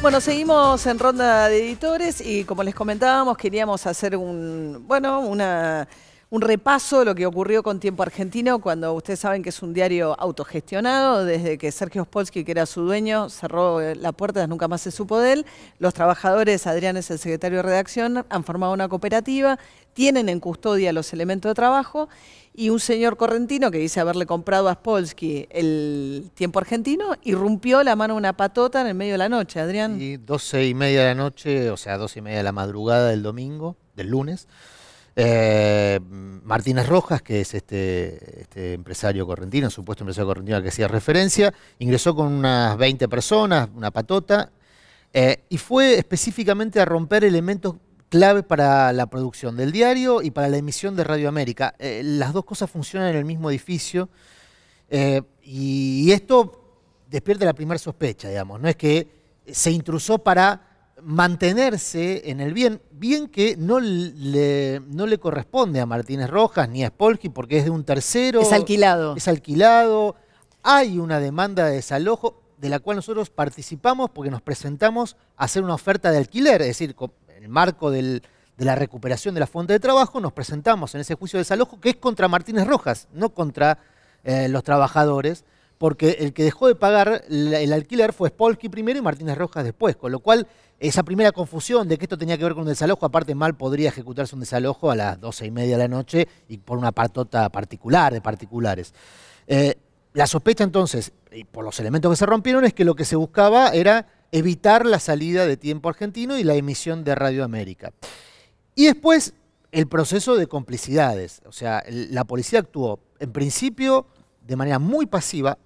Bueno, seguimos en ronda de editores y como les comentábamos, queríamos hacer un repaso de lo que ocurrió con Tiempo Argentino, cuando ustedes saben que es un diario autogestionado, desde que Sergio Spolsky, que era su dueño, cerró la puerta, nunca más se supo de él. Los trabajadores, Adrián es el secretario de redacción, han formado una cooperativa, tienen en custodia los elementos de trabajo, y un señor correntino que dice haberle comprado a Spolsky el Tiempo Argentino, irrumpió la mano de una patota en el medio de la noche, Adrián. Y 12:30 de la noche, o sea, 12:30 de la madrugada del domingo, del lunes, Martínez Rojas, que es este empresario correntino, supuesto empresario correntino al que hacía referencia, ingresó con unas 20 personas, una patota, y fue específicamente a romper elementos clave para la producción del diario y para la emisión de Radio América. Las dos cosas funcionan en el mismo edificio, y esto despierta la primera sospecha, digamos. No es que se intrusó para mantenerse en el bien que no le corresponde a Martínez Rojas ni a Spolsky, porque es de un tercero. Es alquilado. Es alquilado. Hay una demanda de desalojo de la cual nosotros participamos porque nos presentamos a hacer una oferta de alquiler, es decir, en el marco de la recuperación de la fuente de trabajo, nos presentamos en ese juicio de desalojo que es contra Martínez Rojas, no contra los trabajadores, porque el que dejó de pagar el alquiler fue Spolsky primero y Martínez Rojas después, con lo cual esa primera confusión de que esto tenía que ver con un desalojo, aparte mal podría ejecutarse un desalojo a las 12:30 de la noche y por una patota particular, de particulares. La sospecha entonces, y por los elementos que se rompieron, es que lo que se buscaba era evitar la salida de Tiempo Argentino y la emisión de Radio América. Y después el proceso de complicidades, o sea, la policía actuó en principio de manera muy pasiva.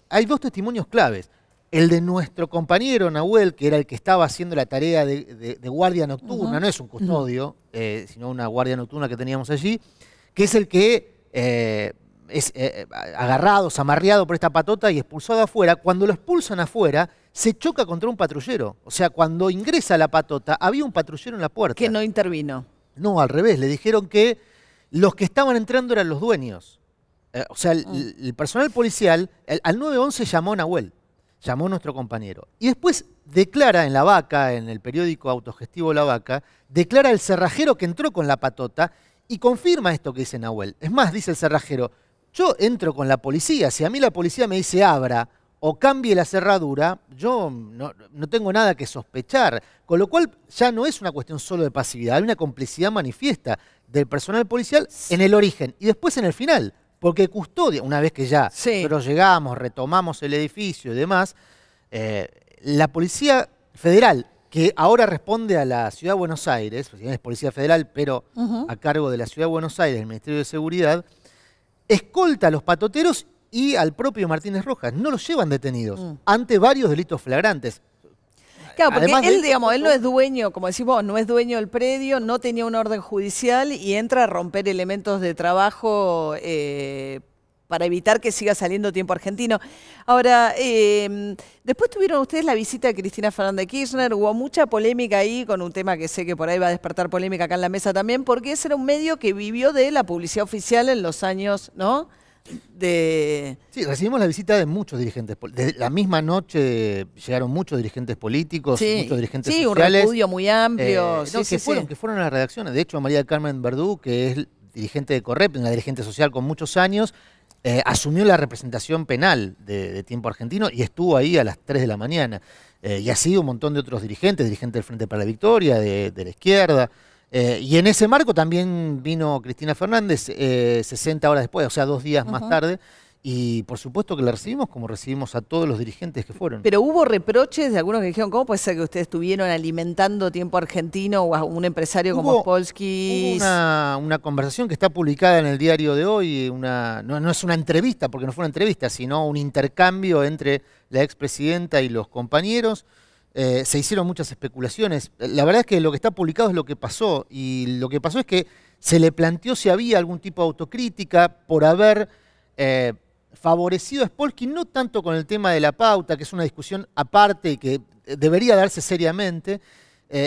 Hay dos testimonios claves. El de nuestro compañero Nahuel, que era el que estaba haciendo la tarea de guardia nocturna, no es un custodio, sino una guardia nocturna que teníamos allí, que es el que es agarrado, amarreado por esta patota y expulsado afuera. Cuando lo expulsan afuera, se choca contra un patrullero. O sea, cuando ingresa la patota, había un patrullero en la puerta. Que no intervino. No, al revés, le dijeron que los que estaban entrando eran los dueños. O sea, el personal policial, al 911 llamó Nahuel, llamó nuestro compañero. Y después declara en La Vaca, en el periódico autogestivo La Vaca, declara el cerrajero que entró con la patota y confirma esto que dice Nahuel. Es más, dice el cerrajero, yo entro con la policía, si a mí la policía me dice abra o cambie la cerradura, yo no tengo nada que sospechar. Con lo cual ya no es una cuestión solo de pasividad, hay una complicidad manifiesta del personal policial en el origen y después en el final. Porque custodia, una vez que ya nosotros llegamos, retomamos el edificio y demás, la Policía Federal, que ahora responde a la Ciudad de Buenos Aires, es Policía Federal, pero a cargo de la Ciudad de Buenos Aires, el Ministerio de Seguridad, escolta a los patoteros y al propio Martínez Rojas. No los llevan detenidos ante varios delitos flagrantes. Claro, porque además él, digamos, él no es dueño, como decimos, no es dueño del predio, no tenía una orden judicial y entra a romper elementos de trabajo para evitar que siga saliendo Tiempo Argentino. Ahora, después tuvieron ustedes la visita de Cristina Fernández de Kirchner, hubo mucha polémica ahí con un tema que sé que por ahí va a despertar polémica acá en la mesa también, porque ese era un medio que vivió de la publicidad oficial en los años, ¿no? Sí, recibimos la visita de muchos dirigentes. De la misma noche llegaron muchos dirigentes políticos, muchos dirigentes sociales. Un repudio muy amplio. Que fueron a las redacciones. De hecho, María del Carmen Verdú, que es dirigente de Correp, una dirigente social con muchos años, asumió la representación penal de Tiempo Argentino y estuvo ahí a las 3 de la mañana. Y así un montón de otros dirigentes del Frente para la Victoria, de la izquierda. Y en ese marco también vino Cristina Fernández 60 horas después, o sea, 2 días más tarde, y por supuesto que la recibimos como recibimos a todos los dirigentes que fueron. Pero hubo reproches de algunos que dijeron, ¿cómo puede ser que ustedes estuvieron alimentando Tiempo Argentino o a un empresario como Spolsky? Hubo una conversación que está publicada en el diario de hoy, no es una entrevista, porque no fue una entrevista, sino un intercambio entre la expresidenta y los compañeros. Se hicieron muchas especulaciones. La verdad es que lo que está publicado es lo que pasó, y lo que pasó es que se le planteó si había algún tipo de autocrítica por haber favorecido a Spolsky, no tanto con el tema de la pauta, que es una discusión aparte y que debería darse seriamente,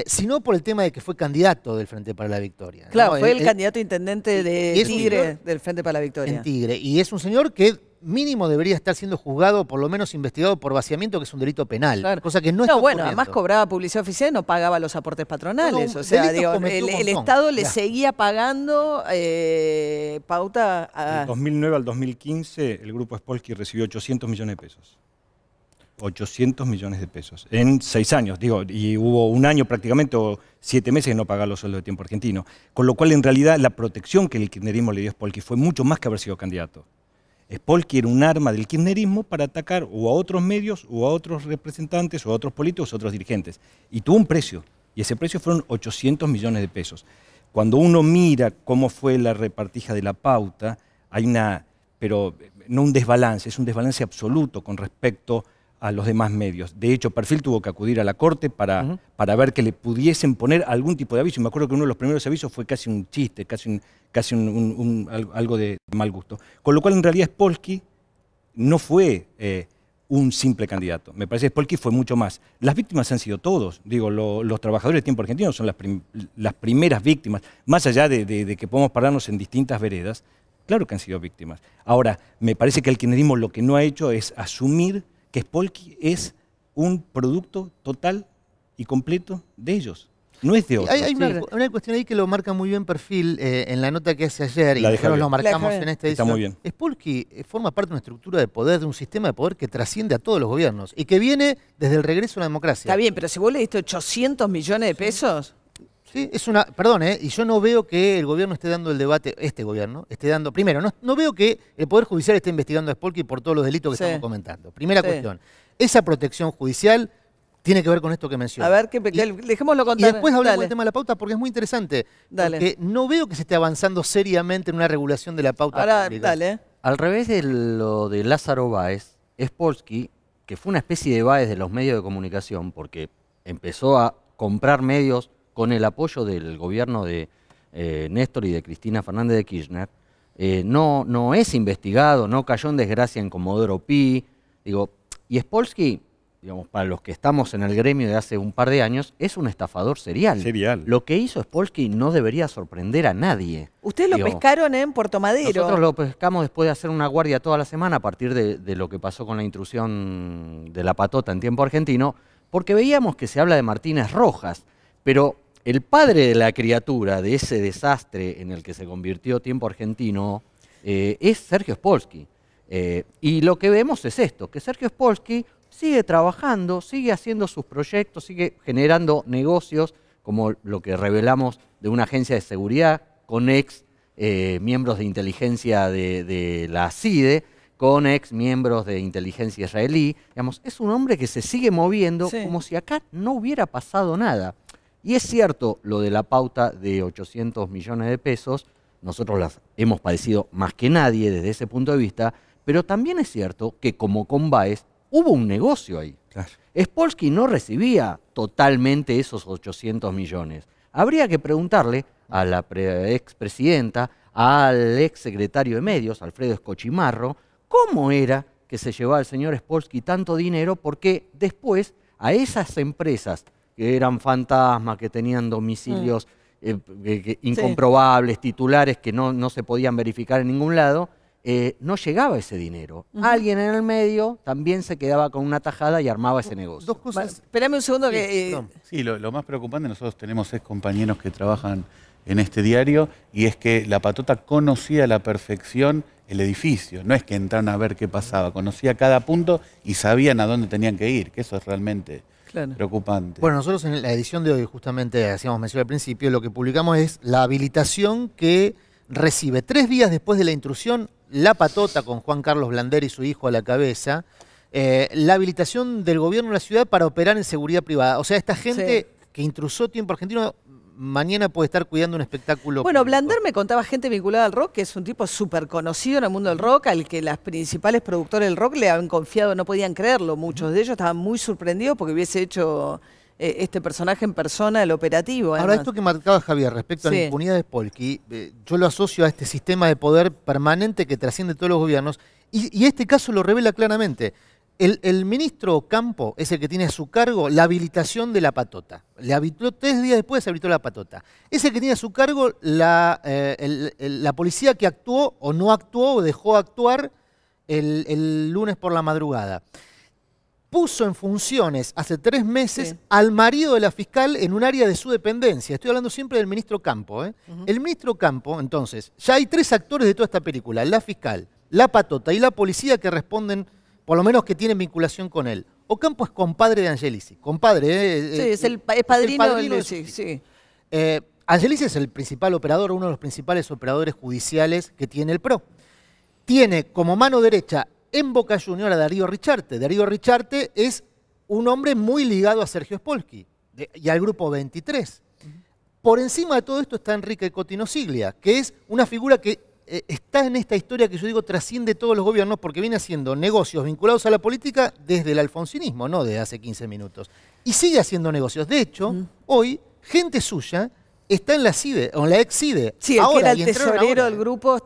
sino por el tema de que fue candidato del Frente para la Victoria. Claro, ¿no? Fue el candidato intendente de Tigre del Frente para la Victoria. En Tigre, y es un señor que mínimo debería estar siendo juzgado, por lo menos investigado por vaciamiento, que es un delito penal. Claro. Cosa que no está bueno, ocurriendo. además cobraba publicidad oficial y no pagaba los aportes patronales. No, o sea, delitos digo, cometió un el montón. Estado le Ya. seguía pagando pauta a... Del 2009 al 2015, el grupo Spolsky recibió 800 millones de pesos. 800 millones de pesos. En 6 años, digo, y hubo un año prácticamente, o 7 meses que no pagaba los sueldos de Tiempo Argentino. Con lo cual, en realidad, la protección que el kirchnerismo le dio a Spolsky fue mucho más que haber sido candidato. Spolsky era un arma del kirchnerismo para atacar o a otros medios, o a otros representantes, o a otros políticos, o a otros dirigentes. Y tuvo un precio, y ese precio fueron 800 millones de pesos. Cuando uno mira cómo fue la repartija de la pauta, hay una, pero no un desbalance, es un desbalance absoluto con respecto a los demás medios. De hecho, Perfil tuvo que acudir a la Corte para ver que le pudiesen poner algún tipo de aviso. Y me acuerdo que uno de los primeros avisos fue casi un chiste, casi algo de mal gusto. Con lo cual, en realidad, Spolsky no fue un simple candidato. Me parece que Spolsky fue mucho más. Las víctimas han sido todos. Digo, los trabajadores de Tiempo Argentino son las primeras víctimas. Más allá de que podemos pararnos en distintas veredas, claro que han sido víctimas. Ahora, me parece que el kirchnerismo lo que no ha hecho es asumir que Spolsky es un producto total y completo de ellos. No es de otros. Hay una cuestión ahí que lo marca muy bien Perfil en la nota que hace ayer, y nosotros lo marcamos en esta edición. Está muy bien. Spolsky forma parte de una estructura de poder, de un sistema de poder que trasciende a todos los gobiernos y que viene desde el regreso a la democracia. Está bien, pero si vos le diste 800 millones de pesos... Sí, es una, perdón, y yo no veo que el gobierno esté dando el debate, este gobierno esté dando, primero, no veo que el Poder Judicial esté investigando a Spolsky por todos los delitos que estamos comentando. Primera cuestión, esa protección judicial tiene que ver con esto que mencioné. A ver, dejémoslo contar. Y después hablamos del tema de la pauta porque es muy interesante. Porque no veo que se esté avanzando seriamente en una regulación de la pauta pública. Dale. Al revés de lo de Lázaro Báez, Spolsky, que fue una especie de Báez de los medios de comunicación, porque empezó a comprar medios con el apoyo del gobierno de Néstor y de Cristina Fernández de Kirchner, no es investigado, no cayó en desgracia en Comodoro Pi. Digo, y Spolsky, digamos, para los que estamos en el gremio de hace un par de años, es un estafador serial. Lo que hizo Spolsky no debería sorprender a nadie. Ustedes lo pescaron en Puerto Madero. Nosotros lo pescamos después de hacer una guardia toda la semana a partir de lo que pasó con la intrusión de la patota en Tiempo Argentino, porque veíamos que se habla de Martínez Rojas, pero el padre de la criatura, de ese desastre en el que se convirtió Tiempo Argentino, es Sergio Spolsky. Y lo que vemos es esto, que Sergio Spolsky sigue trabajando, sigue haciendo sus proyectos, sigue generando negocios, como lo que revelamos de una agencia de seguridad con ex miembros de inteligencia de la CIDE, con ex miembros de inteligencia israelí. Digamos, es un hombre que se sigue moviendo como si acá no hubiera pasado nada. Y es cierto lo de la pauta de 800 millones de pesos, nosotros las hemos padecido más que nadie desde ese punto de vista, pero también es cierto que como con Báez hubo un negocio ahí. Claro. Spolsky no recibía totalmente esos 800 millones. Habría que preguntarle a la expresidenta, al exsecretario de Medios, Alfredo Escochimarro, cómo era que se llevaba el señor Spolsky tanto dinero, porque después a esas empresas que eran fantasmas, que tenían domicilios incomprobables, titulares que no se podían verificar en ningún lado, no llegaba ese dinero. Alguien en el medio también se quedaba con una tajada y armaba ese negocio. Dos cosas. Espérame un segundo que... Sí, lo más preocupante, nosotros tenemos compañeros que trabajan en este diario, y es que la patota conocía a la perfección el edificio. No es que entraron a ver qué pasaba, conocía cada punto y sabían a dónde tenían que ir, que eso es realmente... preocupante. Bueno, nosotros en la edición de hoy, justamente hacíamos mención al principio, lo que publicamos es la habilitación que recibe 3 días después de la intrusión la patota con Juan Carlos Blander y su hijo a la cabeza, la habilitación del gobierno de la ciudad para operar en seguridad privada. O sea, esta gente que intrusó Tiempo Argentino mañana puede estar cuidando un espectáculo. Bueno, público. Blander me contaba gente vinculada al rock, que es un tipo súper conocido en el mundo del rock, al que las principales productores del rock le habían confiado, no podían creerlo. Muchos de ellos estaban muy sorprendidos porque hubiese hecho este personaje en persona, el operativo. Ahora, esto que marcaba Javier respecto a la impunidad de Spolsky, yo lo asocio a este sistema de poder permanente que trasciende todos los gobiernos, y este caso lo revela claramente. El ministro Campo es el que tiene a su cargo la habilitación de la patota. Le habilitó 3 días después, se habilitó la patota. Es el que tiene a su cargo la policía que actuó o no actuó o dejó actuar el lunes por la madrugada. Puso en funciones hace 3 meses al marido de la fiscal en un área de su dependencia. Estoy hablando siempre del ministro Campo. El ministro Campo, entonces, ya hay 3 actores de toda esta película, la fiscal, la patota y la policía que responden, por lo menos que tienen vinculación con él. Ocampo es compadre de Angelici, compadre. Sí, es padrino de Lucy, sí. Angelici es el principal operador, uno de los principales operadores judiciales que tiene el PRO. Tiene como mano derecha en Boca Juniors a Darío Richarte. Darío Richarte es un hombre muy ligado a Sergio Spolsky y al Grupo 23. Por encima de todo esto está Enrique Cotino Siglia, que es una figura que está en esta historia que yo digo trasciende todos los gobiernos porque viene haciendo negocios vinculados a la política desde el alfonsinismo, no desde hace 15 minutos. Y sigue haciendo negocios. De hecho, hoy, gente suya está en la CIDE, o en la ex-CIDE. Sí, el que era el tesorero del grupo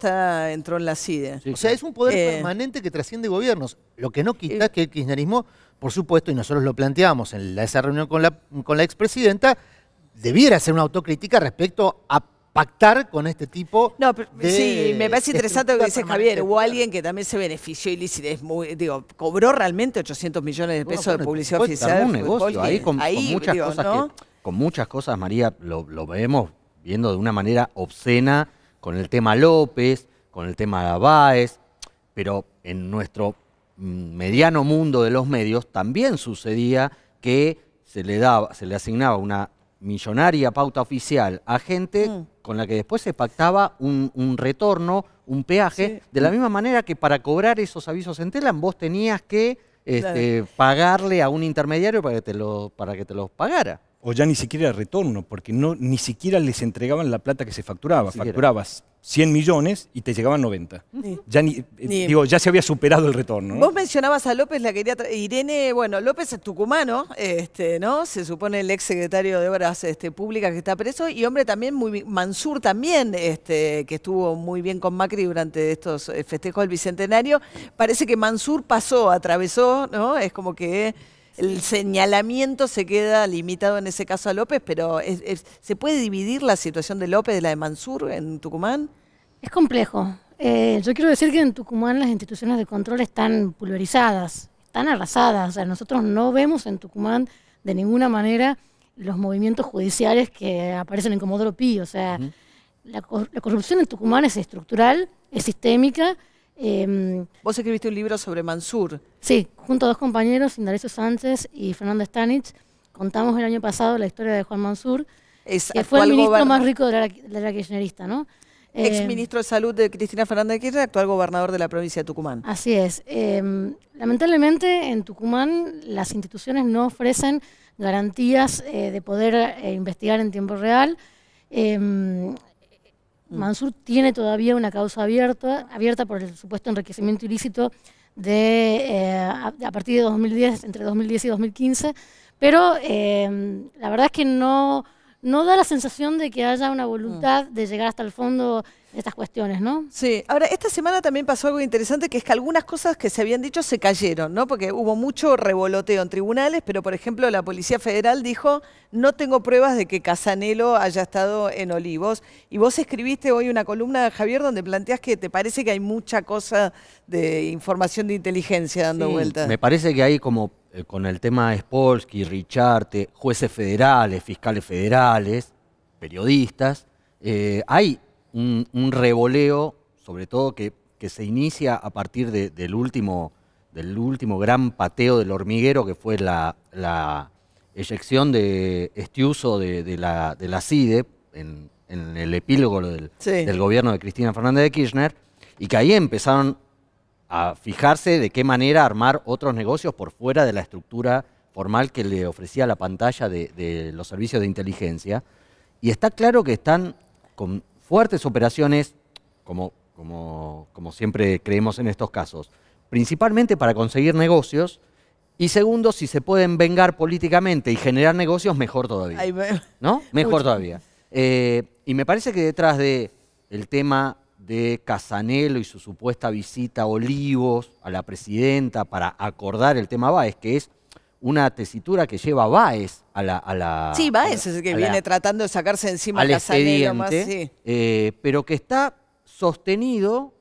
entró en la CIDE. Sí, o sea, es un poder permanente que trasciende gobiernos. Lo que no quita que el kirchnerismo, por supuesto, y nosotros lo planteamos en esa reunión con la expresidenta, debiera hacer una autocrítica respecto a pactar con este tipo de... Sí, me parece interesante lo que dice Javier. Hubo alguien que también se benefició ilícitamente, cobró realmente 800 millones de pesos de publicidad oficial. Un negocio ahí con muchas cosas ¿no? Con muchas cosas, María, lo vemos viendo de una manera obscena con el tema López, con el tema Báez, pero en nuestro mediano mundo de los medios también sucedía que se le asignaba una millonaria pauta oficial a gente con la que después se pactaba un retorno, un peaje, de la misma manera que para cobrar esos avisos en Telam vos tenías que pagarle a un intermediario para que te los pagara. O ya ni siquiera retorno, porque ni siquiera les entregaban la plata que se facturaba. Facturabas 100 millones y te llegaban 90. Ya ya se había superado el retorno, ¿no? Vos mencionabas a López, la quería Irene, bueno, López es tucumano, ¿no? Se supone el ex secretario de Obras Públicas que está preso, y hombre también, Mansur también, que estuvo muy bien con Macri durante estos festejos del Bicentenario. Parece que Mansur atravesó, ¿no? Es como que el señalamiento se queda limitado en ese caso a López, pero ¿se puede dividir la situación de López de la de Mansur en Tucumán? Es complejo. Yo quiero decir que en Tucumán las instituciones de control están pulverizadas, están arrasadas. O sea, nosotros no vemos en Tucumán de ninguna manera los movimientos judiciales que aparecen en Comodoro Pi. O sea, la corrupción en Tucumán es estructural, es sistémica. Vos escribiste un libro sobre Mansur. Sí, junto a 2 compañeros, Indalecio Sánchez y Fernando Stanich, contamos el año pasado la historia de Juan Mansur, que fue el ministro más rico de la era kirchnerista, ¿no? Ex ministro de Salud de Cristina Fernández de Kirchner, actual gobernador de la provincia de Tucumán. Así es. Lamentablemente en Tucumán las instituciones no ofrecen garantías de poder investigar en tiempo real. Mansur tiene todavía una causa abierta por el supuesto enriquecimiento ilícito a partir de 2010, entre 2010 y 2015, pero la verdad es que no da la sensación de que haya una voluntad de llegar hasta el fondo de estas cuestiones, ¿no? Sí. Ahora, esta semana también pasó algo interesante, que es que algunas cosas que se habían dicho se cayeron, ¿no? Porque hubo mucho revoloteo en tribunales, pero, por ejemplo, la Policía Federal dijo, no tengo pruebas de que Casanelo haya estado en Olivos. Y vos escribiste hoy una columna, Javier, donde planteás que te parece que hay mucha cosa de información de inteligencia dando vueltas. Me parece que hay como con el tema de Spolsky, Richarte, jueces federales, fiscales federales, periodistas, hay un revoleo, sobre todo que se inicia a partir del último gran pateo del hormiguero, que fue la eyección de Estiuso de la CIDE en el epílogo del gobierno de Cristina Fernández de Kirchner, y que ahí empezaron a fijarse de qué manera armar otros negocios por fuera de la estructura formal que le ofrecía la pantalla de los servicios de inteligencia. Y está claro que están con fuertes operaciones, como siempre creemos en estos casos, principalmente para conseguir negocios, y segundo, si se pueden vengar políticamente y generar negocios, mejor todavía. ¿No? Mejor todavía. Y me parece que detrás del tema de Casanelo y su supuesta visita a Olivos, a la presidenta, para acordar el tema Báez, que es una tesitura que lleva Báez a la... Sí, Báez es el que viene tratando de sacarse encima al a Casanelo. Pero que está sostenido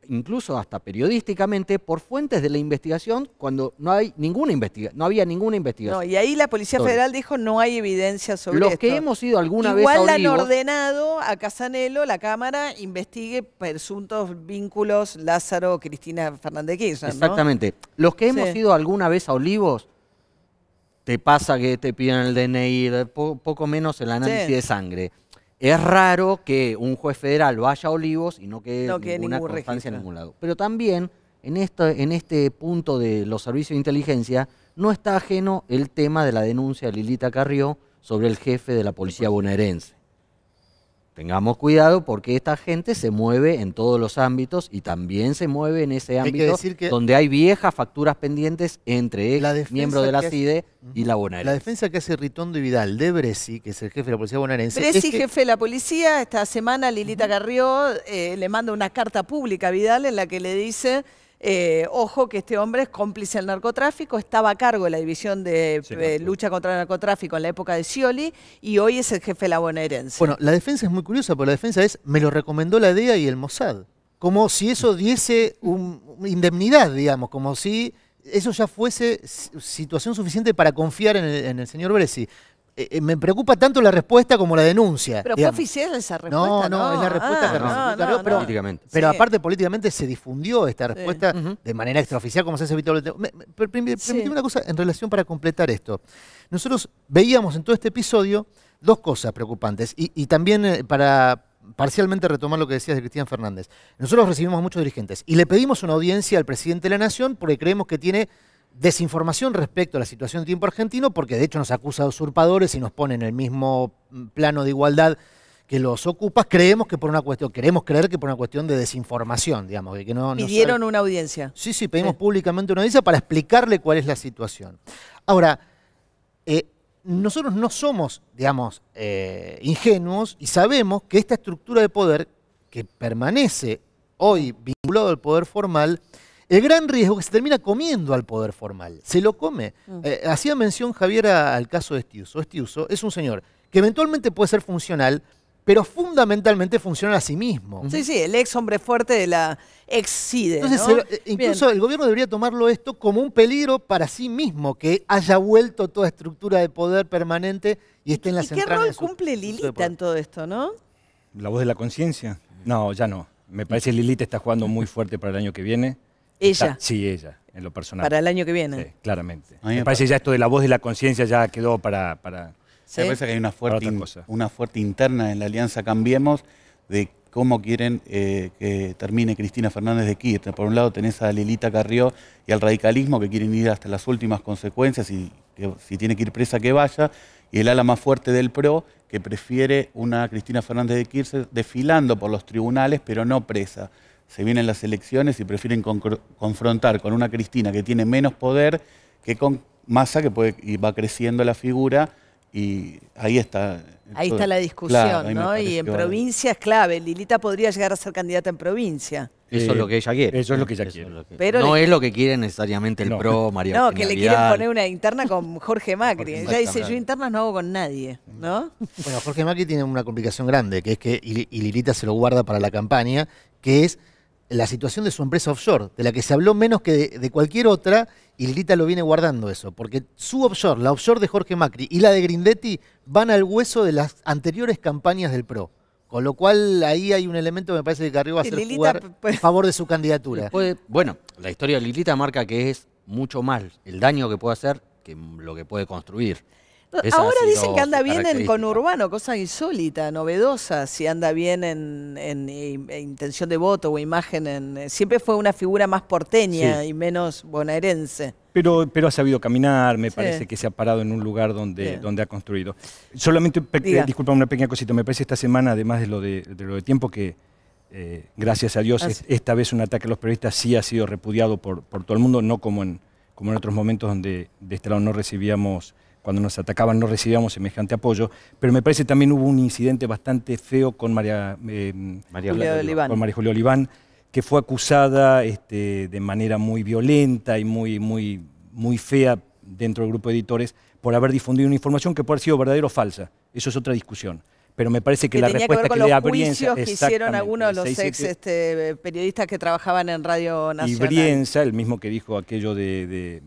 incluso hasta periodísticamente, por fuentes de la investigación cuando no había ninguna investigación. No, y ahí la Policía Federal dijo no hay evidencia sobre Los esto. que hemos ido alguna vez a Igual Olivos, han ordenado a Casanelo, la Cámara, investigue presuntos vínculos Lázaro-Cristina Fernández de Kirchner, ¿no? exactamente. Los que hemos Sí. ido alguna vez a Olivos, te pasa que te piden el DNI, poco menos el análisis Sí. de sangre. Es raro que un juez federal vaya a Olivos y no quede ninguna ningún constancia en registro. ningún lado. Pero también en este punto de los servicios de inteligencia no está ajeno el tema de la denuncia de Lilita Carrió sobre el jefe de la policía bonaerense. Tengamos cuidado porque esta gente se mueve en todos los ámbitos y también se mueve en ese Hay que ámbito decir que donde hay viejas facturas pendientes entre La ex defensa miembros de la que hace- CIDE y la La bonaerense. defensa que hace Ritondo y Vidal de Bresi, que es el jefe de la policía bonaerense, Presi, es que- jefe de la policía, esta semana Lilita Carrió le manda una carta pública a Vidal en la que le dice, ojo que este hombre es cómplice del narcotráfico, estaba a cargo de la división de Sí, claro. lucha contra el narcotráfico en la época de Scioli y hoy es el jefe de la bonaerense. Bueno, la defensa es muy curiosa, porque la defensa es, me lo recomendó la DEA y el Mossad. Como si eso diese una indemnidad, digamos, como si eso ya fuese situación suficiente para confiar en el señor Bresi. Me preocupa tanto la respuesta como la denuncia. Pero fue digamos. oficial esa respuesta, No, es la respuesta que no, recibió no, Carrió, pero, políticamente. pero Sí. aparte políticamente se difundió esta respuesta Ujú. de manera extraoficial, como se hace habitualmente. Permíteme una cosa en relación para completar esto. Nosotros veíamos en todo este episodio dos cosas preocupantes y también para parcialmente retomar lo que decías de Cristina Fernández. Nosotros recibimos a muchos dirigentes y le pedimos una audiencia al presidente de la Nación porque creemos que tiene desinformación respecto a la situación del tiempo argentino, porque de hecho nos acusa de usurpadores y nos pone en el mismo plano de igualdad que los ocupas. Queremos creer que por una cuestión de desinformación, digamos. Que no Pidieron una audiencia. Sí, pedimos Sí. públicamente una audiencia para explicarle cuál es la situación. Ahora, nosotros no somos, digamos, ingenuos y sabemos que esta estructura de poder que permanece hoy vinculado al poder formal, el gran riesgo es que se termina comiendo al poder formal. Se lo come. Hacía mención Javier al caso de Estiuso. Estiuso es un señor que eventualmente puede ser funcional, pero fundamentalmente funciona a sí mismo. Sí, el ex hombre fuerte de la ex CIDE, Entonces, ¿no? incluso Bien. el gobierno debería tomarlo esto como un peligro para sí mismo, que haya vuelto toda estructura de poder permanente y esté en las ¿Y qué entrañas rol de su- cumple de su Lilita poder. en todo esto, no? ¿La voz de la conciencia? No, ya no. Me parece que Lilita está jugando muy fuerte para el año que viene. Ella. Sí, ella, en lo personal. Para el año que viene. Sí, claramente. A mí me Me parece que ya esto de la voz de la conciencia ya quedó para ¿Sí? Me parece que hay una Para fuerte, otra cosa. una fuerte interna en la Alianza Cambiemos de cómo quieren que termine Cristina Fernández de Kirchner. Por un lado tenés a Lilita Carrió y al radicalismo que quieren ir hasta las últimas consecuencias y que si tiene que ir presa que vaya. Y el ala más fuerte del PRO que prefiere una Cristina Fernández de Kirchner desfilando por los tribunales pero no presa. Se vienen las elecciones y prefieren confrontar con una Cristina que tiene menos poder que con Massa y va creciendo la figura. Y ahí está. Ahí está la discusión, Claro, ahí me ¿no? parece Y en que va a- provincia es clave. Lilita podría llegar a ser candidata en provincia. Eso es lo que ella quiere. Eso es lo que ella Eso quiere. es lo que- Pero no le- es lo que quiere necesariamente el No. PRO, María No, Eugenia que le quieren Vidal. poner una interna con Jorge Macri. Ella dice, yo internas no hago con nadie, ¿no? Bueno, Jorge Macri tiene una complicación grande, que es que, y Lilita se lo guarda para la campaña, que es la situación de su empresa offshore, de la que se habló menos que de cualquier otra, y Lilita lo viene guardando eso, porque su offshore, la offshore de Jorge Macri y la de Grindetti van al hueso de las anteriores campañas del PRO. Con lo cual ahí hay un elemento que me parece que Carrió va a Y hacer Lilita, jugar pues- a favor de su candidatura. Bueno, la historia de Lilita marca que es mucho más el daño que puede hacer que lo que puede construir. Esa Ahora ha sido dicen que anda su bien en característica. conurbano, cosa insólita, novedosa, si anda bien en intención de voto o imagen. Siempre fue una figura más porteña Sí. y menos bonaerense. Pero ha sabido caminar, me Sí. parece que se ha parado en un lugar donde, Bien. donde ha construido. Solamente, Diga. disculpa una pequeña cosita, me parece esta semana, además de lo de tiempo, que gracias a Dios, Sí. esta vez un ataque a los periodistas sí ha sido repudiado por todo el mundo, no como en otros momentos donde de este lado no recibíamos, cuando nos atacaban no recibíamos semejante apoyo, pero me parece también hubo un incidente bastante feo con María Julia Oliván. con María Julia Oliván, que fue acusada de manera muy violenta y muy fea dentro del grupo de editores por haber difundido una información que puede haber sido verdadera o falsa. Eso es otra discusión. pero me parece que la tenía que ver respuesta con que le da los Brienza... juicios que hicieron exactamente, algunos de los 677, ex periodistas que trabajaban en Radio y Nacional. Brienza, el mismo que dijo aquello de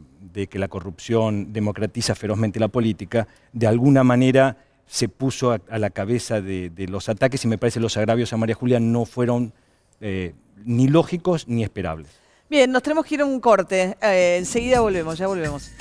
que la corrupción democratiza ferozmente la política, de alguna manera se puso a la cabeza de los ataques, y me parece que los agravios a María Julia no fueron ni lógicos ni esperables. Bien, nos tenemos que ir a un corte. Enseguida volvemos, ya volvemos.